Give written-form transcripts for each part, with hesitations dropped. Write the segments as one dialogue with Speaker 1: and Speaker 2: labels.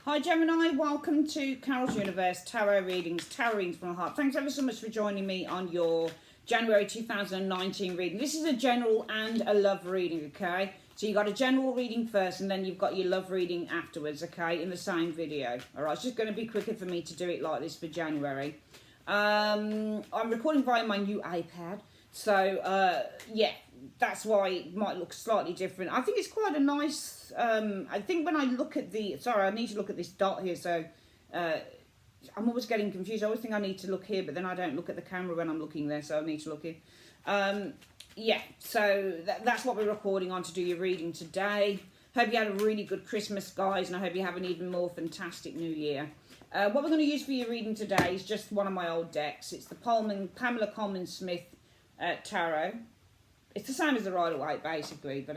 Speaker 1: Hi Gemini, welcome to Carol's Universe, Tarot Readings from the Heart. Thanks ever so much for joining me on your January 2019 reading. This is a general and a love reading, okay? So you got a general reading first and then you've got your love reading afterwards, okay, in the same video. Alright, it's just going to be quicker for me to do it like this for January. I'm recording via my new iPad, so yeah, that's why it might look slightly different. I think it's quite a nice, I think when I look at the, sorry, I need to look at this dot here, so I'm always getting confused. I always think I need to look here, but then I don't look at the camera when I'm looking there, so I need to look here. Yeah, so that's what we're recording on to do your reading today. Hope you had a really good Christmas, guys, and I hope you have an even more fantastic New Year. What we're going to use for your reading today is just one of my old decks. It's the Pamela Coleman Smith Tarot. It's the same as the Rider-Waite, basically, but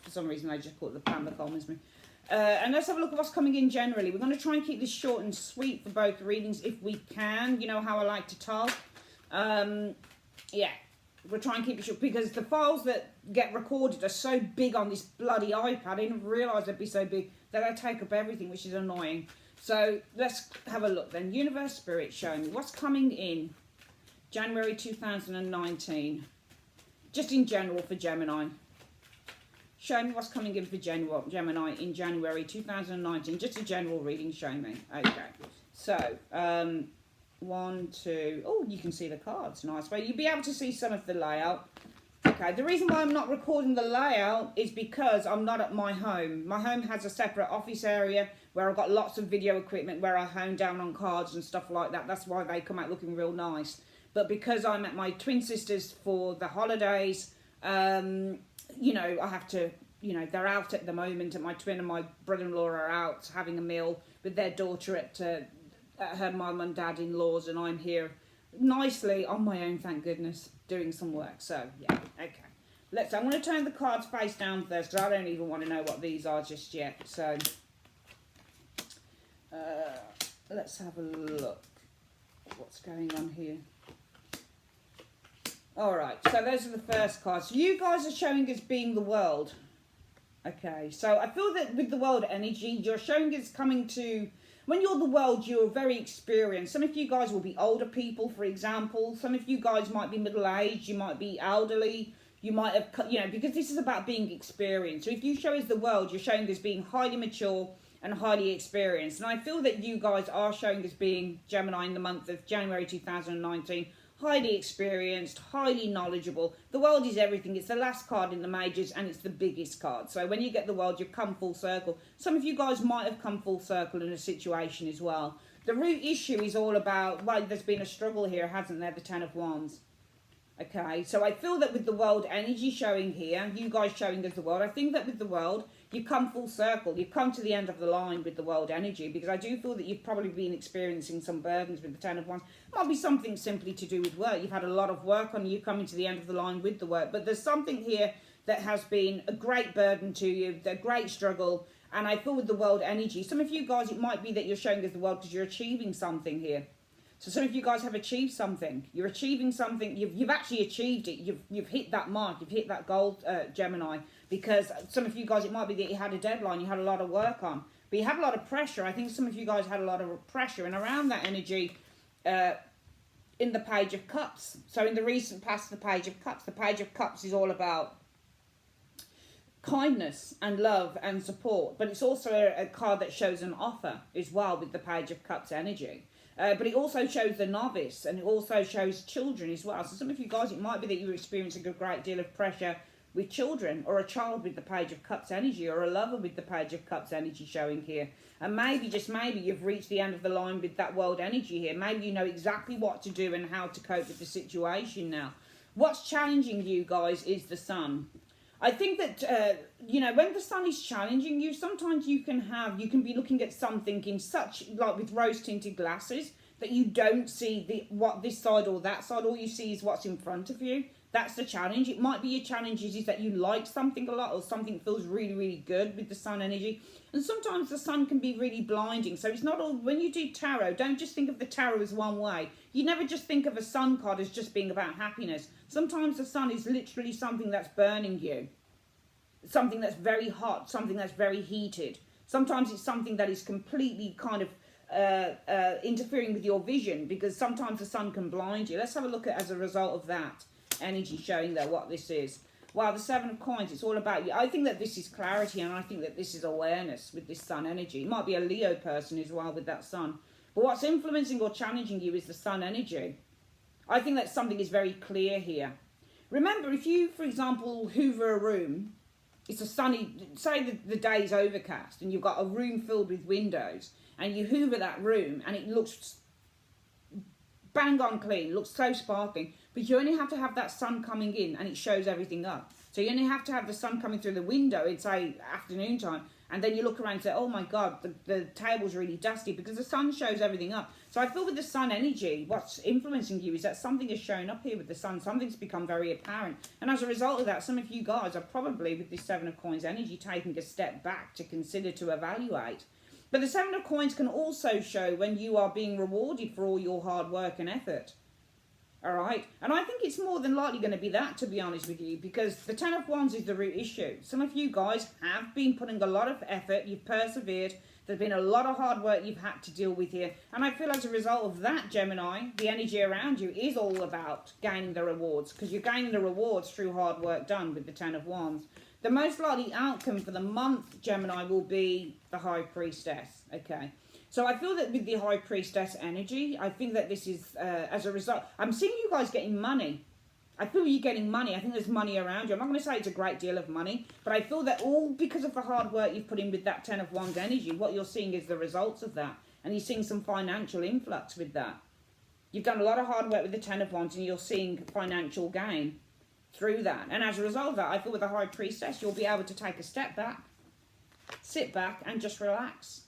Speaker 1: for some reason I just call it the Pamela Coleman Smith. And let's have a look at what's coming in generally. We're going to try and keep this short and sweet for both readings if we can. You know how I like to talk. Yeah, we'll try and keep it short because the files that get recorded are so big on this bloody iPad. I didn't realise they'd be so big that I take up everything, which is annoying. So let's have a look then. Universe Spirit, show me what's coming in January 2019. Just in general for Gemini. Show me what's coming in for Gemini in January 2019. Just a general reading, show me. Okay. So, 1, 2. Oh, you can see the cards. Nice. Well, you'll be able to see some of the layout. Okay. The reason why I'm not recording the layout is because I'm not at my home. My home has a separate office area where I've got lots of video equipment where I hone down on cards and stuff like that. That's why they come out looking real nice. But because I'm at my twin sisters for the holidays, you know, I have to, you know, they're out at the moment, and my twin and my brother-in-law are out having a meal with their daughter at her mum and dad-in-laws, and I'm here nicely on my own, thank goodness, doing some work. So, yeah, okay. I'm going to turn the cards face down first, because I don't even want to know what these are just yet. So, let's have a look. What's going on here? Alright, so those are the first cards. So you guys are showing as being the world. Okay, so I feel that with the world energy, you're showing as coming to... When you're the world, you're very experienced. Some of you guys will be older people, for example. Some of you guys might be middle-aged. You might be elderly. You might have... You know, because this is about being experienced. So if you show as the world, you're showing as being highly mature and highly experienced. And I feel that you guys are showing as being Gemini in the month of January 2019. Highly experienced, highly knowledgeable. The world is everything. It's the last card in the majors and it's the biggest card. So when you get the world, you've come full circle. Some of you guys might have come full circle in a situation as well. The root issue is all about, well, there's been a struggle here, hasn't there? The Ten of Wands. Okay, so I feel that with the world energy showing here, you guys showing as the world, I think that with the world, you've come full circle. You've come to the end of the line with the world energy, because I do feel that you've probably been experiencing some burdens with the Ten of Wands. It might be something simply to do with work. You've had a lot of work on you coming to the end of the line with the work. But there's something here that has been a great burden to you, a great struggle. And I feel with the world energy, some of you guys, it might be that you're showing as the world because you're achieving something here. So some of you guys have achieved something. You're achieving something. You've actually achieved it. You've hit that mark. You've hit that goal, Gemini. Because some of you guys, it might be that you had a deadline. You had a lot of work on. But you had a lot of pressure. I think some of you guys had a lot of pressure. And around that energy, in the Page of Cups. So in the recent past, the Page of Cups. The Page of Cups is all about kindness and love and support. But it's also a card that shows an offer as well with the Page of Cups energy. But it also shows the novice, and it also shows children as well. So some of you guys, it might be that you're experiencing a great deal of pressure with children, or a child with the Page of Cups energy, or a lover with the Page of Cups energy showing here. And maybe, just maybe, you've reached the end of the line with that world energy here. Maybe you know exactly what to do and how to cope with the situation now. What's challenging you guys is the sun. I think that, you know, when the sun is challenging you, sometimes you can be looking at something in such, like with rose-tinted glasses, that you don't see what this side or that side. All you see is what's in front of you. That's the challenge. It might be your challenge is that you like something a lot, or something feels really, really good with the sun energy. And sometimes the sun can be really blinding. So it's not all, when you do tarot, don't just think of the tarot as one way. You never just think of a sun card as just being about happiness. Sometimes the sun is literally something that's burning you. Something that's very hot, something that's very heated. Sometimes it's something that is completely kind of interfering with your vision, because sometimes the sun can blind you. Let's have a look at, as a result of that energy, showing that what this is. Wow, the Seven of Coins, it's all about you. I think that this is clarity, and I think that this is awareness with this sun energy. It might be a Leo person as well with that sun. But what's influencing or challenging you is the sun energy. I think that something is very clear here. Remember, if you, for example, hoover a room, it's a sunny, say the day's overcast, and you've got a room filled with windows, and you hoover that room, and it looks bang on clean, looks so sparkling, but you only have to have that sun coming in and it shows everything up. So you only have to have the sun coming through the window in, say, afternoon time, and then you look around and say, oh my God, the table's really dusty, because the sun shows everything up. So I feel with the sun energy, what's influencing you is that something is showing up here with the sun. Something's become very apparent. And as a result of that, some of you guys are probably, with this Seven of Coins energy, taking a step back to consider, to evaluate. But the Seven of Coins can also show when you are being rewarded for all your hard work and effort. All right? And I think it's more than likely going to be that, to be honest with you, because the Ten of Wands is the root issue. Some of you guys have been putting a lot of effort. You've persevered. There's been a lot of hard work you've had to deal with here. And I feel as a result of that, Gemini, the energy around you is all about gaining the rewards, because you're gaining the rewards through hard work done with the Ten of Wands. The most likely outcome for the month, Gemini, will be the High Priestess. Okay. So I feel that with the High Priestess energy, I think that this is, as a result, I'm seeing you guys getting money. I feel you're getting money. I think there's money around you. I'm not going to say it's a great deal of money, but I feel that all because of the hard work you've put in with that Ten of Wands energy, what you're seeing is the results of that. And you're seeing some financial influx with that. You've done a lot of hard work with the Ten of Wands, and you're seeing financial gain through that. And as a result of that, I feel with the High Priestess, you'll be able to take a step back, sit back, and just relax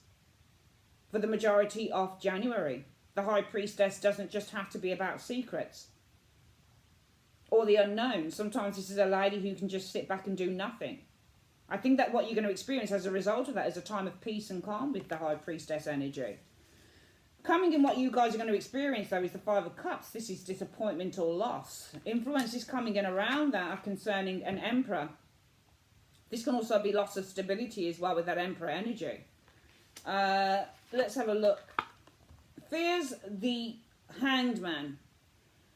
Speaker 1: for the majority of January. The High Priestess doesn't just have to be about secrets or the unknown. Sometimes this is a lady who can just sit back and do nothing. I think that what you're going to experience as a result of that is a time of peace and calm with the High Priestess energy. Coming in, what you guys are going to experience, though, is the Five of Cups. This is disappointment or loss. Influences coming in around that are concerning an Emperor. This can also be loss of stability as well with that Emperor energy. Let's have a look. Fears the Hanged Man.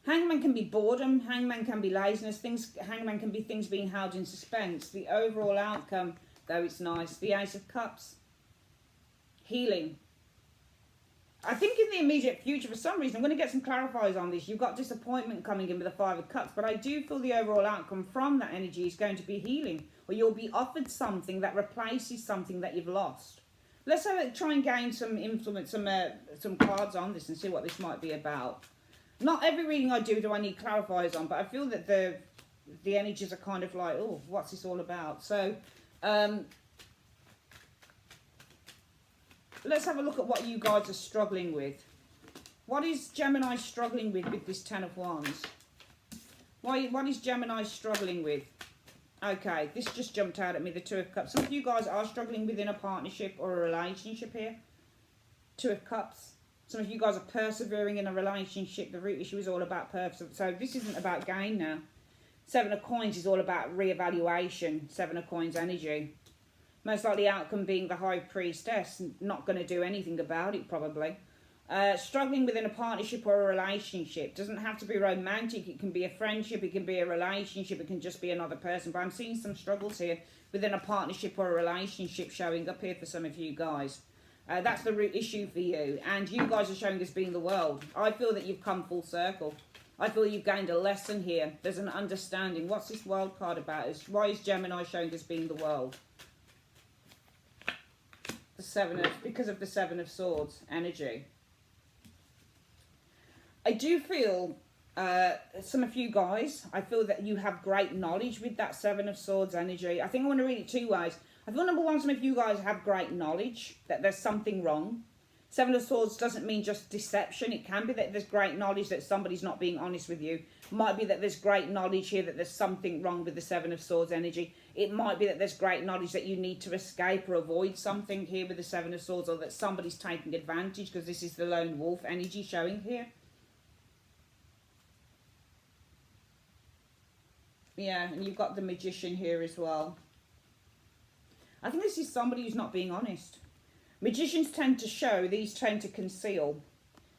Speaker 1: Hangman can be boredom. Hangman can be laziness. Hangman can be things being held in suspense. The overall outcome, though, it's nice. The Ace of Cups. Healing. I think in the immediate future, for some reason, I'm going to get some clarifiers on this. You've got disappointment coming in with the Five of Cups, but I do feel the overall outcome from that energy is going to be healing, or you'll be offered something that replaces something that you've lost. Let's try and gain some influence, some cards on this and see what this might be about. Not every reading I do I need clarifiers on, but I feel that the energies are kind of like, oh, what's this all about? So, let's have a look at what you guys are struggling with. What is Gemini struggling with this Ten of Wands? What is Gemini struggling with? Okay, this just jumped out at me, the Two of Cups. Some of you guys are struggling within a partnership or a relationship here. Two of Cups. Some of you guys are persevering in a relationship. The root issue is all about purpose. So this isn't about gain now. Seven of Coins is all about re-evaluation. Seven of Coins energy. Most likely outcome being the High Priestess. Not going to do anything about it, probably. Struggling within a partnership or a relationship. Doesn't have to be romantic. It can be a friendship. It can be a relationship. It can just be another person. But I'm seeing some struggles here within a partnership or a relationship showing up here for some of you guys. That's the root issue for you. And you guys are showing as being the world. I feel that you've come full circle. I feel you've gained a lesson here. There's an understanding. What's this World card about? Why is Gemini showing as being the world? Because of the Seven of Swords energy. I do feel, some of you guys, I feel that you have great knowledge with that Seven of Swords energy. I think I want to read it two ways. I feel, number one, some of you guys have great knowledge that there's something wrong. Seven of Swords doesn't mean just deception. It can be that there's great knowledge that somebody's not being honest with you. It might be that there's great knowledge here that there's something wrong with the Seven of Swords energy. It might be that there's great knowledge that you need to escape or avoid something here with the Seven of Swords, or that somebody's taking advantage, because this is the lone wolf energy showing here. Yeah, and you've got the Magician here as well. I think this is somebody who's not being honest. Magicians tend to show, these tend to conceal.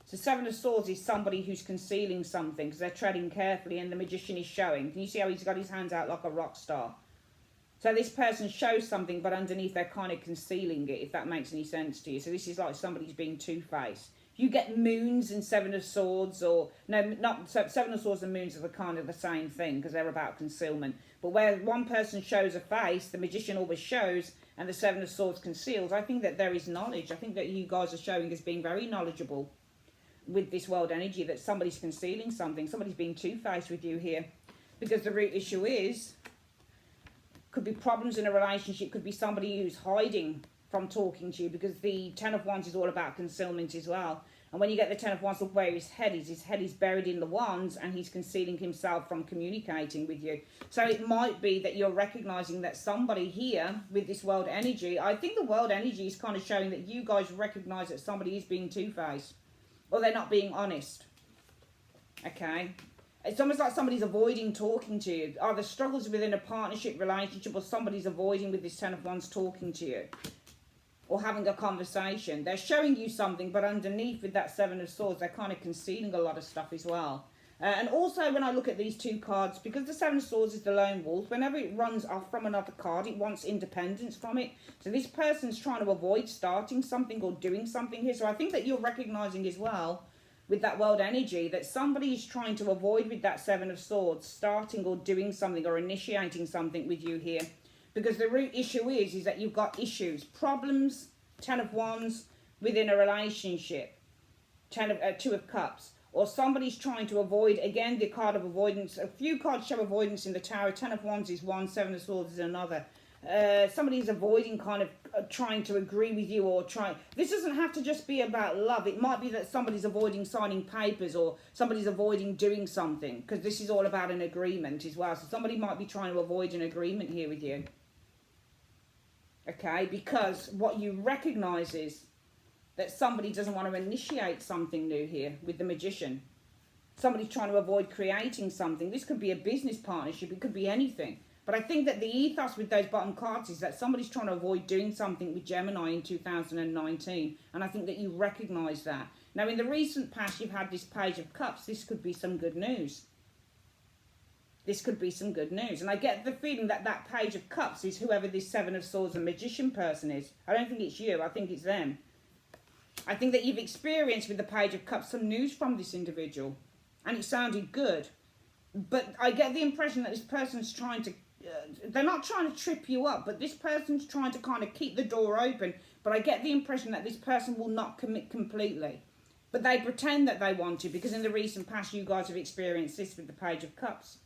Speaker 1: So Seven of Swords is somebody who's concealing something because they're treading carefully, and the magician is showing. Can you see how he's got his hands out like a rock star? So this person shows something, but underneath they're kind of concealing it, if that makes any sense to you. So this is like somebody's being two-faced. You get moons and Seven of Swords, or no, not Seven of Swords and moons are the kind of the same thing because they're about concealment. But where one person shows a face, the magician always shows, and the Seven of Swords conceals. I think that there is knowledge. I think that you guys are showing as being very knowledgeable with this world energy, that somebody's concealing something. Somebody's being two-faced with you here, because the root issue is, could be problems in a relationship, could be somebody who's hiding from talking to you, because the Ten of Wands is all about concealment as well. And when you get the Ten of Wands, look where his head is buried in the Wands, and he's concealing himself from communicating with you. So it might be that you're recognizing that somebody here with this world energy, I think the world energy is kind of showing that you guys recognize that somebody is being two-faced, or they're not being honest. Okay? It's almost like somebody's avoiding talking to you. Either struggles within a partnership relationship, or somebody's avoiding with this Ten of Wands talking to you, or having a conversation. They're showing you something, but underneath with that Seven of Swords, they're kind of concealing a lot of stuff as well. And also when I look at these two cards, because the Seven of Swords is the lone wolf, whenever it runs off from another card, it wants independence from it. So this person's trying to avoid starting something or doing something here. So I think that you're recognizing as well, with that world energy, that somebody is trying to avoid with that Seven of Swords starting or doing something or initiating something with you here. Because the root issue is that you've got issues, problems, Ten of Wands within a relationship, Two of Cups. Or somebody's trying to avoid, again, the card of avoidance. A few cards show avoidance in the Tower. Ten of Wands is one, Seven of Swords is another. Somebody's avoiding kind of trying to agree with you, or trying. This doesn't have to just be about love. It might be that somebody's avoiding signing papers, or somebody's avoiding doing something, because this is all about an agreement as well. So somebody might be trying to avoid an agreement here with you. Okay, because what you recognize is that somebody doesn't want to initiate something new here with the Magician. Somebody's trying to avoid creating something. This could be a business partnership. It could be anything. But I think that the ethos with those bottom cards is that somebody's trying to avoid doing something with Gemini in 2019. And I think that you recognise that. Now, in the recent past, you've had this Page of Cups. This could be some good news. This could be some good news. And I get the feeling that that Page of Cups is whoever this Seven of Swords and Magician person is. I don't think it's you. I think it's them. I think that you've experienced with the Page of Cups some news from this individual. And it sounded good. But I get the impression that this person's trying to... they're not trying to trip you up, but this person's trying to kind of keep the door open. But I get the impression that this person will not commit completely. But they pretend that they want to, because in the recent past you guys have experienced this with the Page of Cups.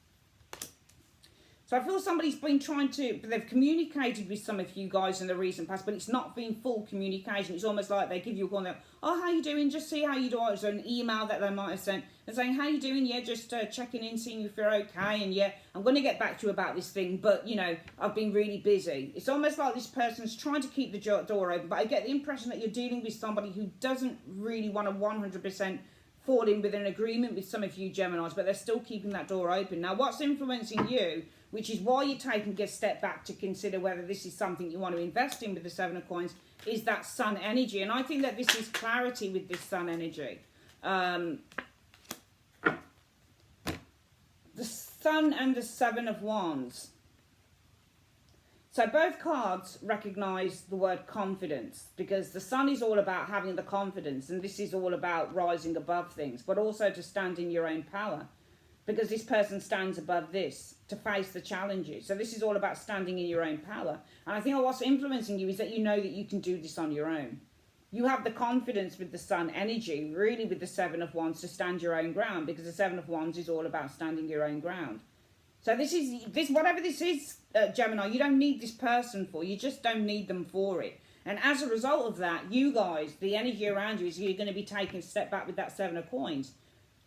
Speaker 1: So I feel somebody's been trying to, they've communicated with some of you guys in the recent past, but it's not been full communication. It's almost like they give you a call and they're, oh, how you doing? Just see how you do. It's an email that they might have sent and saying, how you doing? Yeah, just checking in, seeing if you're okay. And yeah, I'm going to get back to you about this thing, but you know, I've been really busy. It's almost like this person's trying to keep the door open, but I get the impression that you're dealing with somebody who doesn't really want to 100% fall in with an agreement with some of you Geminis, but they're still keeping that door open. Now, what's influencing you, which is why you're taking a step back to consider whether this is something you want to invest in with the Seven of Coins, is that Sun energy. And I think that this is clarity with this Sun energy. The Sun and the Seven of Wands. So both cards recognise the word confidence, because the Sun is all about having the confidence, and this is all about rising above things, but also to stand in your own power, because this person stands above this to face the challenges. So this is all about standing in your own power. And I think what's influencing you is that you know that you can do this on your own. You have the confidence with the Sun energy, really with the Seven of Wands, to stand your own ground, because the Seven of Wands is all about standing your own ground. So this whatever this is, Gemini, you don't need this person for. You just don't need them for it. And as a result of that, you guys, the energy around you is you're going to be taking a step back with that Seven of Coins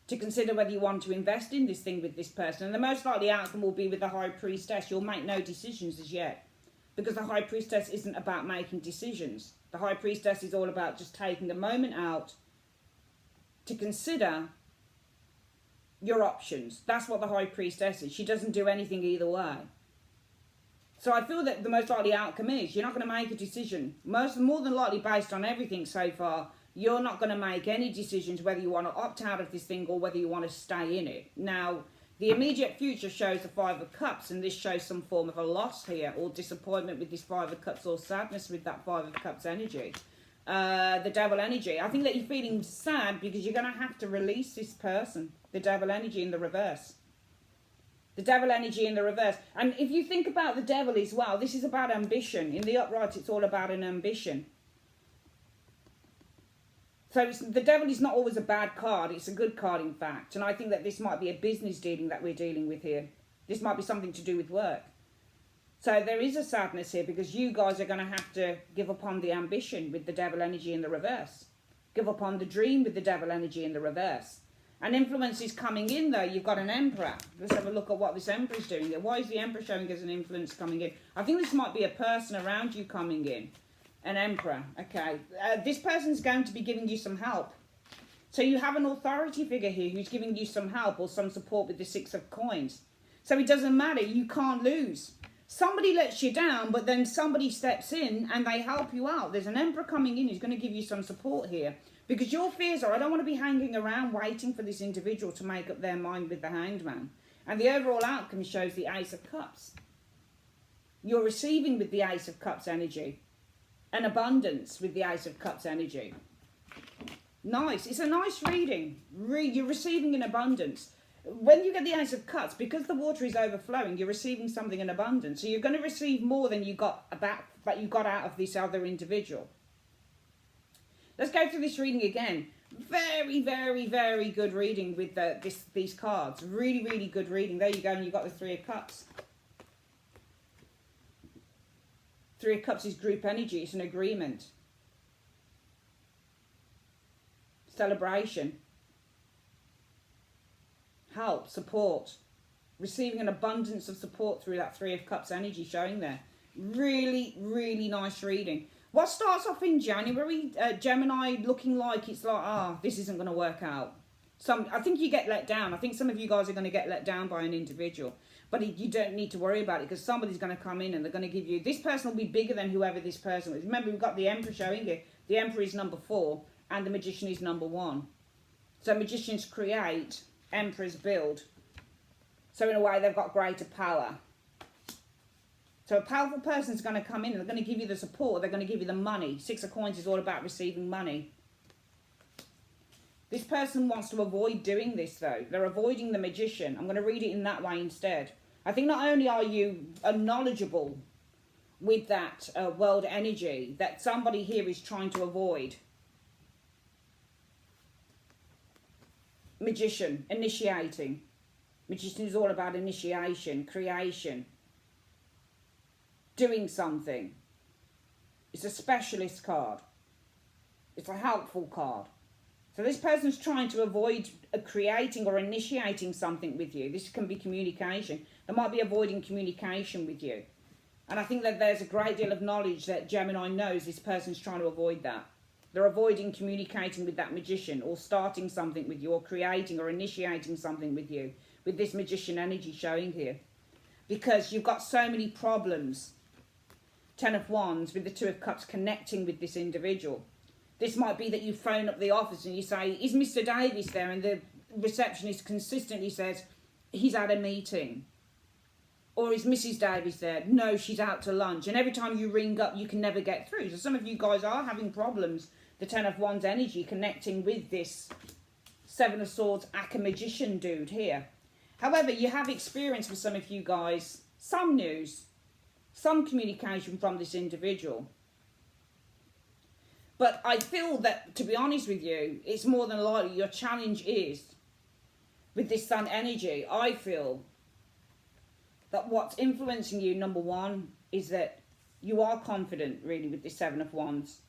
Speaker 1: to consider whether you want to invest in this thing with this person. And the most likely outcome will be with the High Priestess. You'll make no decisions as yet, because the High Priestess isn't about making decisions. The High Priestess is all about just taking a moment out to consider your options. That's what the High Priestess is. She doesn't do anything either way. So I feel that the most likely outcome is you're not going to make a decision. More than likely, based on everything so far, you're not going to make any decisions whether you want to opt out of this thing or whether you want to stay in it. Now, the immediate future shows the Five of Cups, and this shows some form of a loss here, or disappointment with this Five of Cups, or sadness with that Five of Cups energy. The Devil energy. I think that you're feeling sad because you're going to have to release this person. The Devil energy in the reverse. The Devil energy in the reverse. And if you think about the Devil as well, this is about ambition. In the upright, it's all about an ambition. So the Devil is not always a bad card. It's a good card, in fact. And I think that this might be a business dealing that we're dealing with here. This might be something to do with work. So there is a sadness here because you guys are going to have to give up on the ambition with the Devil energy in the reverse. Give up on the dream with the Devil energy in the reverse. And influence is coming in, though. You've got an Emperor. Let's have a look at what this Emperor is doing here. Why is the Emperor showing as an influence coming in? I think this might be a person around you coming in. An Emperor. Okay. This person's going to be giving you some help. So you have an authority figure here who's giving you some help or some support with the Six of Coins. So it doesn't matter. You can't lose. Somebody lets you down, but then somebody steps in and they help you out. There's an Emperor coming in who's going to give you some support here. Because your fears are, I don't want to be hanging around waiting for this individual to make up their mind with the Hanged Man. And the overall outcome shows the Ace of Cups. You're receiving with the Ace of Cups energy. An abundance with the Ace of Cups energy. Nice. It's a nice reading. You're receiving an abundance. When you get the Ace of Cups, because the water is overflowing, you're receiving something in abundance. So you're going to receive more than you got out of this other individual. Let's go through this reading again. Very, very, very good reading with these cards. Really, really good reading. There you go, and you've got the Three of Cups. Three of Cups is group energy. It's an agreement. Celebration. Help, support. Receiving an abundance of support through that Three of Cups energy showing there. Really, really nice reading. What starts off in January, Gemini, looking like it's like, this isn't going to work out. I think you get let down. I think some of you guys are going to get let down by an individual. But you don't need to worry about it because somebody's going to come in and they're going to give you... This person will be bigger than whoever this person is. Remember, we've got the Emperor showing it. The Emperor is number 4 and the Magician is number 1. So magicians create, Emperors build. So in a way, they've got greater power. So a powerful person is going to come in, they're going to give you the support, they're going to give you the money. Six of Coins is all about receiving money. This person wants to avoid doing this though. They're avoiding the Magician. I'm going to read it in that way instead. I think not only are you knowledgeable with that world energy, that somebody here is trying to avoid. Magician, initiating. Magician is all about initiation, creation. Doing something. It's a specialist card. It's a helpful card. So this person's trying to avoid creating or initiating something with you. This can be communication. They might be avoiding communication with you. And I think that there's a great deal of knowledge that Gemini knows this person's trying to avoid that. They're avoiding communicating with that Magician or starting something with you or creating or initiating something with you with this Magician energy showing here. Because you've got so many problems. 10 of Wands with the Two of Cups connecting with this individual. This might be that you phone up the office and you say, is Mr. Davis there? And the receptionist consistently says, he's at a meeting. Or is Mrs. Davis there? No, she's out to lunch. And every time you ring up, you can never get through. So some of you guys are having problems. The 10 of Wands energy connecting with this 7 of Swords Magician dude here. However, you have experienced for some of you guys some news. Some communication from this individual. But I feel that, to be honest with you, it's more than likely your challenge is, with this Sun energy, I feel that what's influencing you, number 1, is that you are confident, really, with this 7 of Wands,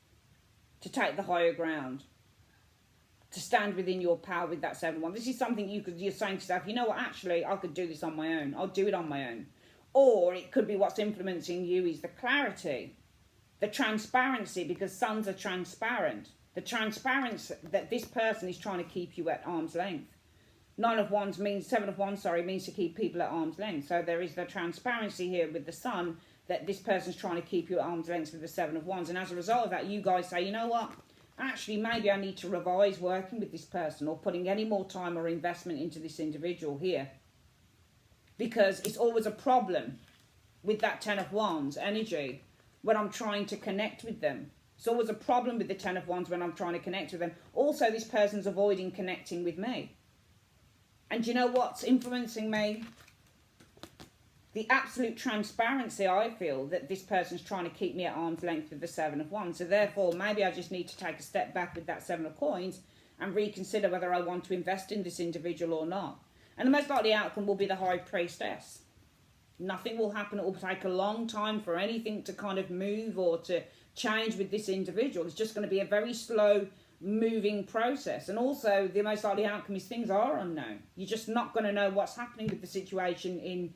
Speaker 1: to take the higher ground, to stand within your power with that 7 of Wands. This is something you're saying to yourself, you know what, actually, I could do this on my own. I'll do it on my own. Or it could be what's influencing you is the clarity, the transparency, because suns are transparent. The transparency that this person is trying to keep you at arm's length. 7 of Wands, means to keep people at arm's length. So there is the transparency here with the Sun that this person's trying to keep you at arm's length with the Seven of Wands. And as a result of that, you guys say, you know what? Actually, maybe I need to revise working with this person or putting any more time or investment into this individual here. Because it's always a problem with that Ten of Wands energy when I'm trying to connect with them. It's always a problem with the Ten of Wands when I'm trying to connect with them. Also, this person's avoiding connecting with me. And you know what's influencing me? The absolute transparency I feel that this person's trying to keep me at arm's length with the Seven of Wands. So therefore, maybe I just need to take a step back with that Seven of Coins and reconsider whether I want to invest in this individual or not. And the most likely outcome will be the High Priestess. Nothing will happen. It will take a long time for anything to kind of move or to change with this individual. It's just going to be a very slow moving process. And also, the most likely outcome is things are unknown. You're just not going to know what's happening with the situation in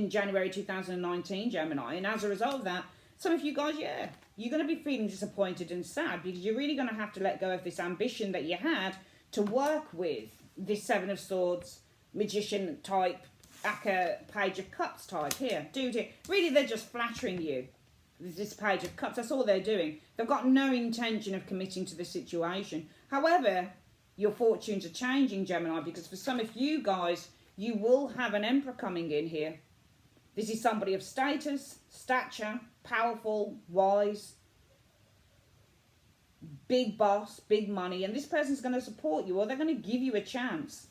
Speaker 1: January 2019, Gemini. And as a result of that, some of you guys, yeah, you're going to be feeling disappointed and sad because you're really going to have to let go of this ambition that you had to work with this Seven of Swords, Magician type, Page of Cups type here. Dude, here. Really, they're just flattering you. This Page of Cups, that's all they're doing. They've got no intention of committing to the situation. However, your fortunes are changing, Gemini, because for some of you guys, you will have an Emperor coming in here. This is somebody of status, stature, powerful, wise, big boss, big money. And this person's going to support you, or they're going to give you a chance.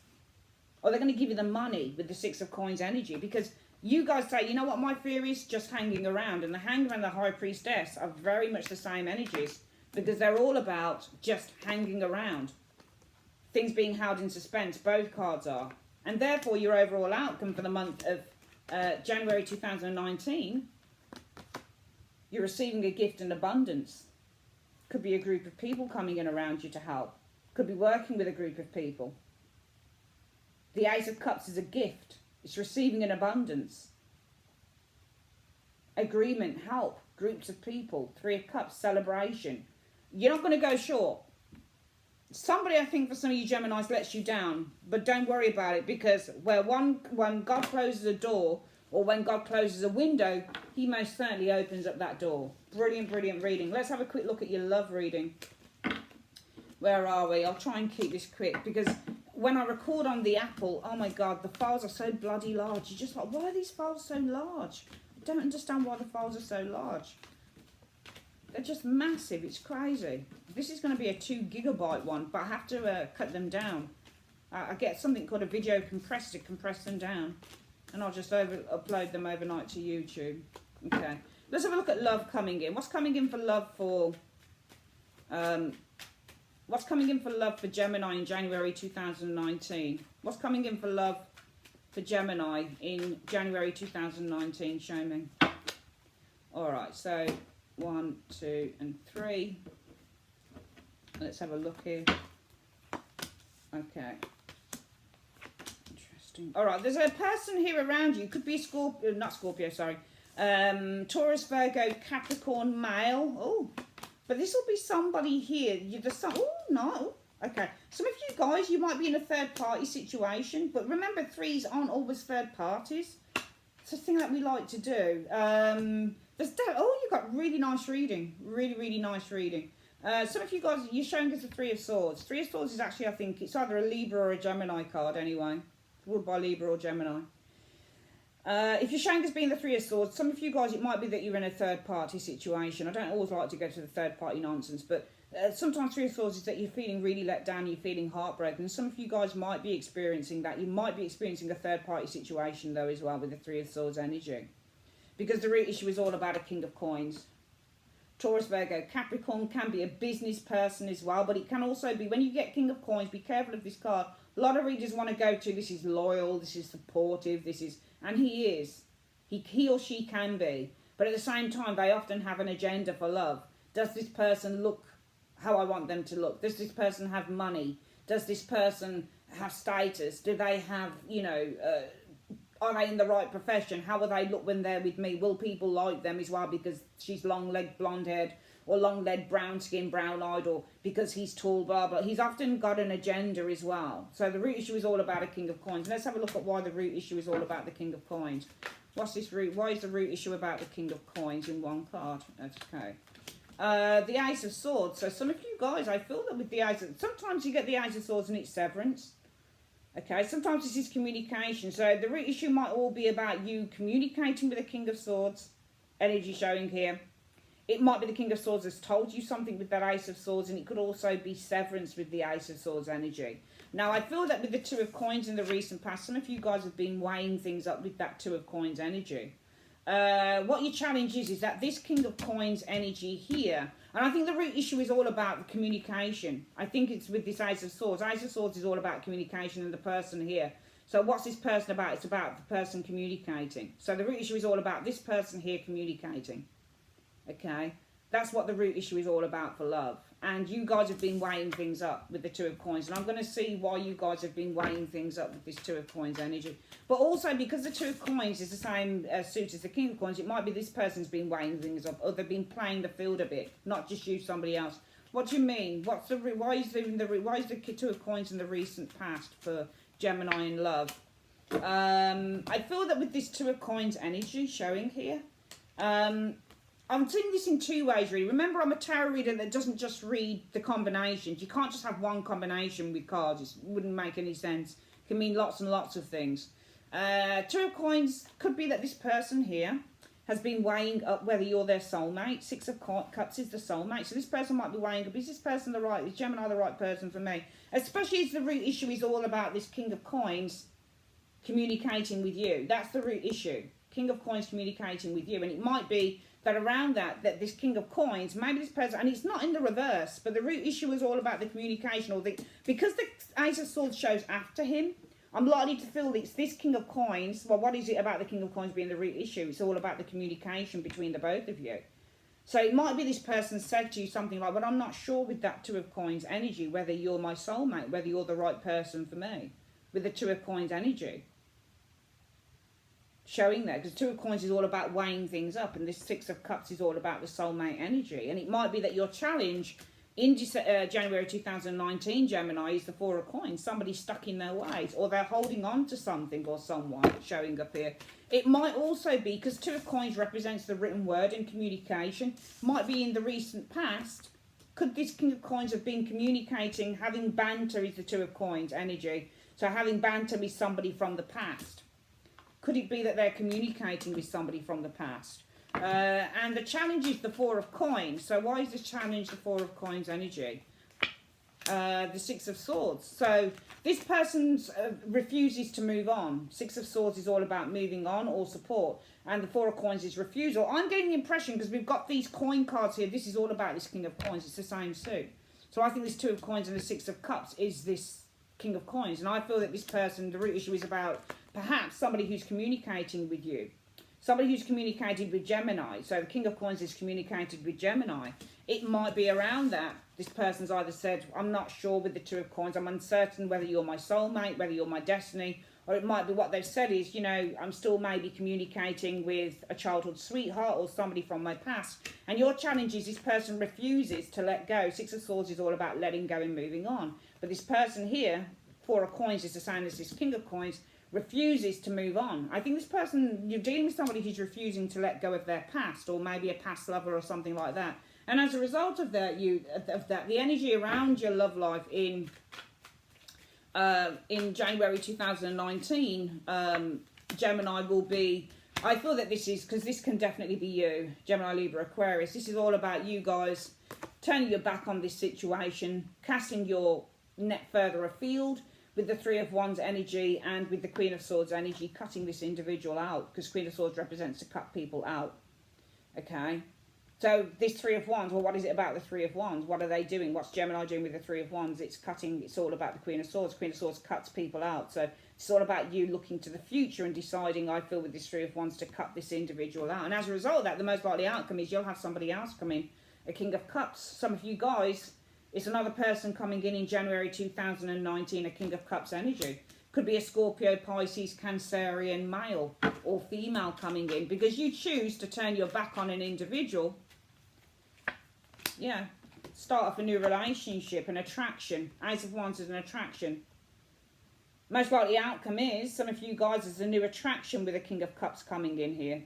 Speaker 1: Or they're going to give you the money with the Six of Coins energy. Because you guys say, you know what, my fear is just hanging around. And the Hangman and the High Priestess are very much the same energies. Because they're all about just hanging around. Things being held in suspense, both cards are. And therefore, your overall outcome for the month of January 2019, you're receiving a gift in abundance. Could be a group of people coming in around you to help. Could be working with a group of people. The Ace of Cups is a gift. It's receiving in abundance. Agreement, help, groups of people. Three of Cups, celebration. You're not going to go short. Somebody, I think, for some of you Geminis lets you down, but don't worry about it, because when God closes a door, or when God closes a window, he most certainly opens up that door. Brilliant, brilliant reading. Let's have a quick look at your love reading. Where are we? I'll try and keep this quick, because when I record on the Apple, oh my God, the files are so bloody large. You're just like, why are these files so large? I don't understand why the files are so large. They're just massive. It's crazy. This is going to be a 2 gigabyte one, but I have to cut them down. I get something called a video compressor to compress them down, and I'll just upload them overnight to YouTube. Okay, let's have a look at love coming in. What's coming in for love for? What's coming in for love for Gemini in January 2019? What's coming in for love for Gemini in January 2019? Show me. All right, so 1, 2, and 3. Let's have a look here. Okay. Interesting. All right, there's a person here around you. Could be Scorpio, not Scorpio, sorry. Taurus, Virgo, Capricorn, male. Oh, but this will be somebody here. Oh, no. Okay. Some of you guys, you might be in a third party situation, but remember, threes aren't always third parties. It's a thing that we like to do. You got really nice reading. Really, really nice reading. Some of you guys, you're showing us the Three of Swords. Three of Swords is actually, I think, it's either a Libra or a Gemini card anyway. Ruled by Libra or Gemini. If you're showing us being the Three of Swords, some of you guys, it might be that you're in a third party situation. I don't always like to go to the third party nonsense, but sometimes Three of Swords is that you're feeling really let down, you're feeling heartbroken. Some of you guys might be experiencing that. You might be experiencing a third party situation though as well with the Three of Swords energy. Because the root issue is all about a King of Coins. Taurus, Virgo, Capricorn can be a business person as well, but it can also be, when you get King of Coins, be careful of this card. A lot of readers want to go to, this is loyal, this is supportive, this is, and he is. He or she can be. But at the same time, they often have an agenda for love. Does this person look how I want them to look? Does this person have money? Does this person have status? Do they have, are they in the right profession? How will they look when they're with me? Will people like them as well because she's long-legged, blonde-haired, or long-legged, brown-skinned, brown-eyed, or because he's tall, blah, blah. He's often got an agenda as well. So the root issue is all about a King of Coins. Let's have a look at why the root issue is all about the King of Coins. What's this root? Why is the root issue about the King of Coins in one card? Okay. The Ace of Swords. So some of you guys, I feel that with the Ace of... Sometimes you get the Ace of Swords and it's severance. Okay, sometimes this is communication. So the root issue might all be about you communicating with the King of Swords. Energy showing here. It might be the King of Swords has told you something with that Ace of Swords, and it could also be severance with the Ace of Swords energy. Now, I feel that with the Two of Coins in the recent past, some of you guys have been weighing things up with that Two of Coins energy. What your challenge is that this King of Coins energy here, and I think the root issue is all about the communication. I think it's with this Ace of Swords. Ace of Swords is all about communication and the person here. So what's this person about? It's about the person communicating. So the root issue is all about this person here communicating. Okay, that's what the root issue is all about for love. And you guys have been weighing things up with the Two of Coins. And I'm going to see why you guys have been weighing things up with this Two of Coins energy. But also because the Two of Coins is the same suit as the King of Coins, it might be this person's been weighing things up, or they've been playing the field a bit, not just you, somebody else. What do you mean? Why is the Two of Coins in the recent past for Gemini in love? I feel that with this Two of Coins energy showing here, I'm seeing this in two ways, really. Remember, I'm a tarot reader that doesn't just read the combinations. You can't just have one combination with cards. It wouldn't make any sense. It can mean lots and lots of things. Two of Coins could be that this person here has been weighing up whether you're their soulmate. Six of Cups is the soulmate. So this person might be weighing up, is this person is Gemini the right person for me? Especially as the root issue is all about this King of Coins communicating with you. That's the root issue. King of Coins communicating with you. And it might be that around that this King of Coins, maybe this person, and it's not in the reverse, but the root issue is all about the communication, because the Ace of Swords shows after him, I'm likely to feel that it's this King of Coins. Well, what is it about the King of Coins being the root issue? It's all about the communication between the both of you. So it might be this person said to you something like, well, I'm not sure with that Two of Coins energy, whether you're my soulmate, whether you're the right person for me, with the Two of Coins energy. Showing there, because Two of Coins is all about weighing things up, and this Six of Cups is all about the soulmate energy. And it might be that your challenge in January 2019, Gemini, is the Four of Coins. Somebody's stuck in their ways, or they're holding on to something or someone showing up here. It might also be, because Two of Coins represents the written word and communication, might be in the recent past. Could this King of Coins have been communicating, having banter is the Two of Coins energy. So having banter with somebody from the past. Could it be that they're communicating with somebody from the past? And the challenge is the Four of Coins. So why is this challenge the Four of Coins energy? The Six of Swords. So this person refuses to move on. Six of Swords is all about moving on or support. And the Four of Coins is refusal. I'm getting the impression, because we've got these coin cards here, this is all about this King of Coins. It's the same suit. So I think this Two of Coins and the Six of Cups is this King of Coins. And I feel that this person, the root issue is about perhaps somebody who's communicating with you. Somebody who's communicated with Gemini. So the King of Coins is communicated with Gemini. It might be around that. This person's either said, I'm not sure with the Two of Coins. I'm uncertain whether you're my soulmate, whether you're my destiny. Or it might be what they've said is, you know, I'm still maybe communicating with a childhood sweetheart or somebody from my past. And your challenge is this person refuses to let go. Six of Swords is all about letting go and moving on. But this person here, Four of Coins is the same as this King of Coins, refuses to move on. I think this person, you're dealing with somebody who's refusing to let go of their past, or maybe a past lover or something like that. And as a result of that, the energy around your love life in January 2019, Gemini will be, I feel that this is, because this can definitely be you, Gemini, Libra, Aquarius. This is all about you guys turning your back on this situation, casting your net further afield, with the Three of Wands energy and with the Queen of Swords energy, cutting this individual out, because Queen of Swords represents to cut people out. Okay, so this Three of Wands, well, what is it about the Three of Wands? What are they doing? What's Gemini doing with the Three of Wands? It's cutting, it's all about the Queen of Swords. Queen of Swords cuts people out. So it's all about you looking to the future and deciding, I feel with this Three of Wands, to cut this individual out. And as a result of that, the most likely outcome is you'll have somebody else come in, a King of Cups. Some of you guys, it's another person coming in January 2019, a King of Cups energy. Could be a Scorpio, Pisces, Cancerian, male or female coming in, because you choose to turn your back on an individual. Yeah, start off a new relationship, an attraction. Ace of Wands is an attraction. Most likely outcome is some of you guys is a new attraction with the King of Cups coming in here.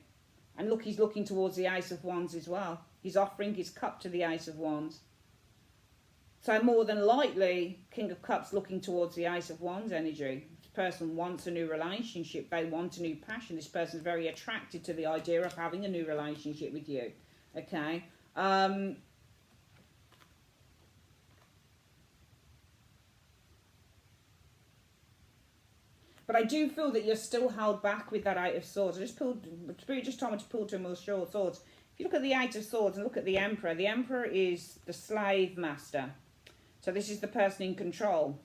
Speaker 1: And look, he's looking towards the Ace of Wands as well. He's offering his cup to the Ace of Wands. So more than likely, King of Cups looking towards the Ace of Wands energy. This person wants a new relationship. They want a new passion. This person's very attracted to the idea of having a new relationship with you. Okay. But I do feel that you're still held back with that Eight of Swords. Spirit just told me to pull two more short swords. If you look at the Eight of Swords and look at the Emperor is the slave master. So this is the person in control.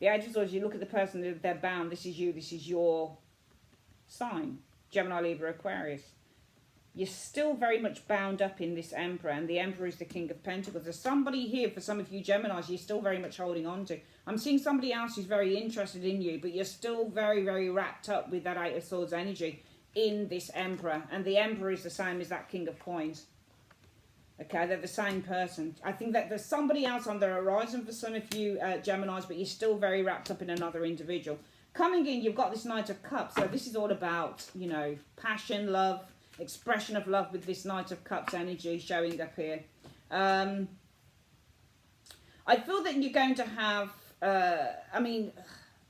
Speaker 1: The Eight of Swords, you look at the person, they're bound. This is you, this is your sign. Gemini, Libra, Aquarius. You're still very much bound up in this Emperor, and the Emperor is the King of Pentacles. There's somebody here, for some of you Geminis, you're still very much holding on to. I'm seeing somebody else who's very interested in you, but you're still very, very wrapped up with that Eight of Swords energy in this Emperor. And the Emperor is the same as that King of Coins. Okay, they're the same person. I think that there's somebody else on the horizon for some of you Geminis, but you're still very wrapped up in another individual. Coming in, you've got this Knight of Cups. So this is all about, you know, passion, love, expression of love with this Knight of Cups energy showing up here. I feel that you're going to have, I mean,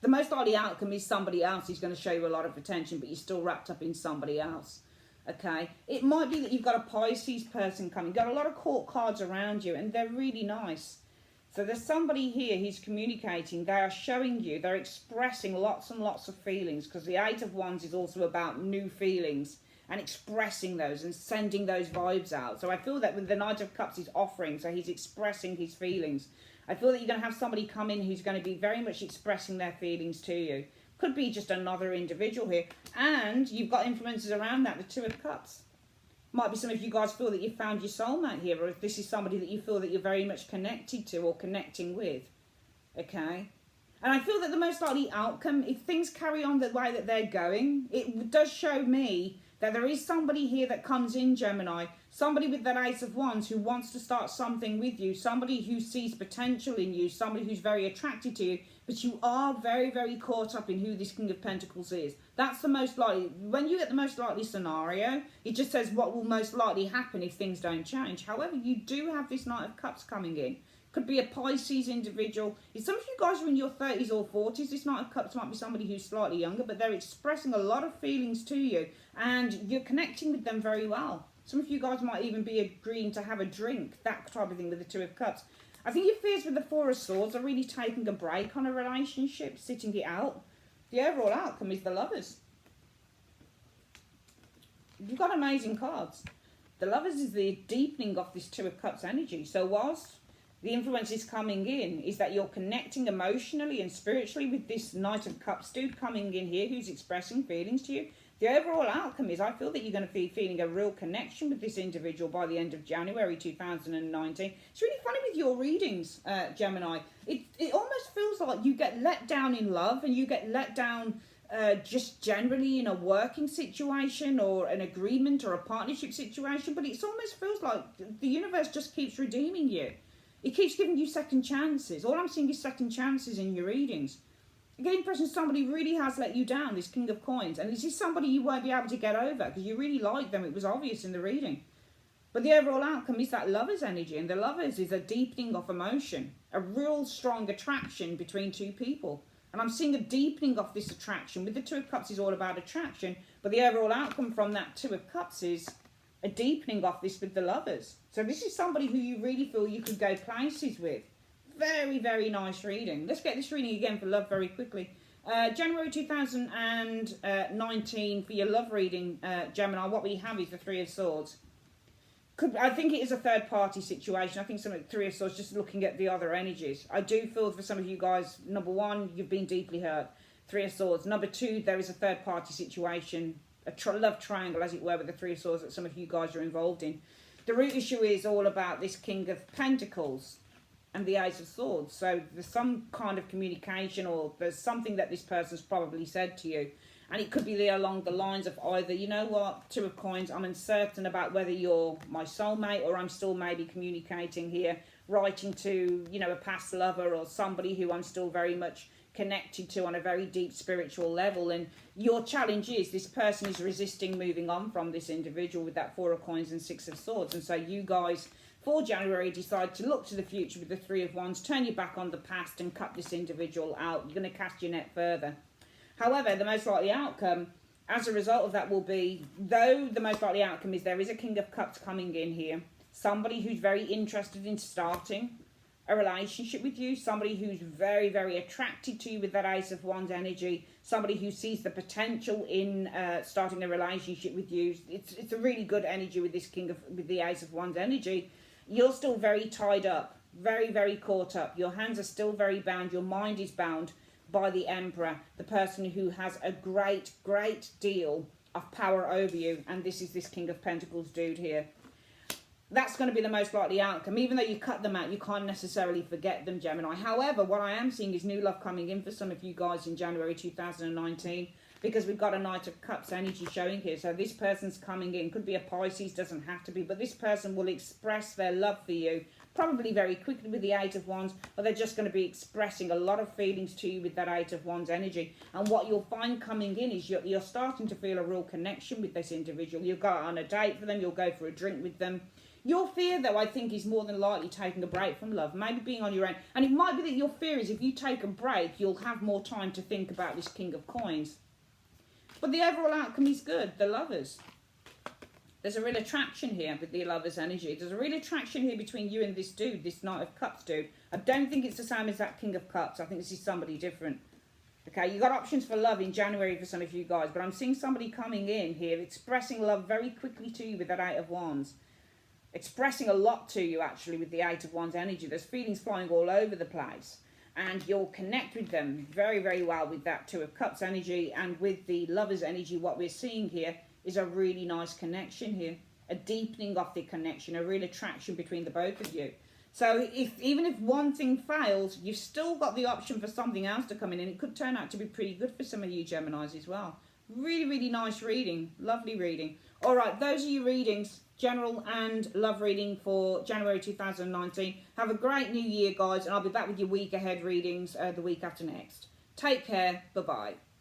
Speaker 1: the most likely outcome is somebody else who's going to show you a lot of attention, but you're still wrapped up in somebody else. Okay, it might be that you've got a Pisces person coming. You've got a lot of court cards around you, and they're really nice. So there's somebody here who's communicating. They are showing you, they're expressing lots and lots of feelings, because the Eight of Wands is also about new feelings and expressing those and sending those vibes out. So I feel that with the Knight of Cups he's offering, so he's expressing his feelings. I feel that you're going to have somebody come in who's going to be very much expressing their feelings to you. Could be just another individual here. And you've got influences around that, the Two of Cups. Might be some of you guys feel that you've found your soulmate here, or if this is somebody that you feel that you're very much connected to or connecting with. Okay? And I feel that the most likely outcome, if things carry on the way that they're going, it does show me that there is somebody here that comes in, Gemini, somebody with that Ace of Wands who wants to start something with you, somebody who sees potential in you, somebody who's very attracted to you, but you are very, very caught up in who this King of Pentacles is. That's the most likely. When you get the most likely scenario, it just says what will most likely happen if things don't change. However, you do have this Knight of Cups coming in. Could be a Pisces individual. If some of you guys are in your 30s or 40s, this Knight of Cups might be somebody who's slightly younger, but they're expressing a lot of feelings to you, and you're connecting with them very well. Some of you guys might even be agreeing to have a drink, that type of thing with the Two of Cups. I think your fears with the Four of Swords are really taking a break on a relationship, sitting it out. The overall outcome is the Lovers. You've got amazing cards. The Lovers is the deepening of this Two of Cups energy. So whilst the influence is coming in, is that you're connecting emotionally and spiritually with this Knight of Cups dude coming in here who's expressing feelings to you. The overall outcome is I feel that you're going to be feeling a real connection with this individual by the end of January 2019. It's really funny with your readings, Gemini. It almost feels like you get let down in love, and you get let down just generally in a working situation or an agreement or a partnership situation, but it almost feels like the universe just keeps redeeming you. It keeps giving you second chances. All I'm seeing is second chances in your readings. I get the impression somebody really has let you down, this King of Coins. And this is somebody you won't be able to get over because you really like them. It was obvious in the reading. But the overall outcome is that Lovers energy. And the Lovers is a deepening of emotion. A real strong attraction between two people. And I'm seeing a deepening of this attraction. With the Two of Cups is all about attraction. But the overall outcome from that Two of Cups is a deepening of this with the Lovers. So this is somebody who you really feel you could go places with. Very, very nice reading. Let's get this reading again for love very quickly. January 2019 for your love reading, Gemini, what we have is the Three of Swords. I think it is a third party situation. I think some of the Three of Swords, just looking at the other energies. I do feel for some of you guys, number one, you've been deeply hurt. Three of Swords. Number two, there is a third party situation, a love triangle, as it were, with the Three of Swords that some of you guys are involved in. The root issue is all about this King of Pentacles and the Ace of Swords. So there's some kind of communication, or there's something that this person's probably said to you. And it could be along the lines of either, you know what, Two of Coins, I'm uncertain about whether you're my soulmate or I'm still maybe communicating here writing to, you know, a past lover or somebody who I'm still very much connected to on a very deep spiritual level. And your challenge is this person is resisting moving on from this individual with that 4 of coins and 6 of swords. And so you guys for January decide to look to the future with the 3 of wands, turn your back on the past and cut this individual out. You're going to cast your net further. However, the most likely outcome as a result of that will be, though the most likely outcome is there is a King of Cups coming in here, somebody who's very interested in starting a relationship with you, somebody who's very, very attracted to you with that Ace of Wands energy, somebody who sees the potential in starting a relationship with you. It's a really good energy with this with the Ace of Wands energy. You're still very tied up, very, very caught up. Your hands are still very bound. Your mind is bound by the Emperor, the person who has a great, great deal of power over you. And this is this King of Pentacles dude here. That's going to be the most likely outcome. Even though you cut them out, you can't necessarily forget them, Gemini. However, what I am seeing is new love coming in for some of you guys in January 2019, because we've got a Knight of Cups energy showing here. So this person's coming in. Could be a Pisces, doesn't have to be. But this person will express their love for you, probably very quickly with the 8 of Wands, but they're just going to be expressing a lot of feelings to you with that 8 of Wands energy. And what you'll find coming in is you're starting to feel a real connection with this individual. You'll go on a date for them. You'll go for a drink with them. Your fear, though, I think, is more than likely taking a break from love, maybe being on your own. And it might be that your fear is if you take a break, you'll have more time to think about this King of Coins. But the overall outcome is good, the lovers. There's a real attraction here with the lover's energy. There's a real attraction here between you and this dude, this Knight of Cups dude. I don't think it's the same as that King of Cups. I think this is somebody different. Okay, you got options for love in January for some of you guys, but I'm seeing somebody coming in here expressing love very quickly to you with that 8 of Wands. Expressing a lot to you, actually, with the 8 of Wands energy. There's feelings flying all over the place. And you'll connect with them very, very well with that 2 of Cups energy. And with the Lover's energy, what we're seeing here is a really nice connection here. A deepening of the connection, a real attraction between the both of you. So even if one thing fails, you've still got the option for something else to come in. And it could turn out to be pretty good for some of you Geminis as well. Really, really nice reading. Lovely reading. All right, those are your readings. General and love reading for January 2019. Have a great new year, guys, and I'll be back with your week ahead readings the week after next. Take care. Bye-bye.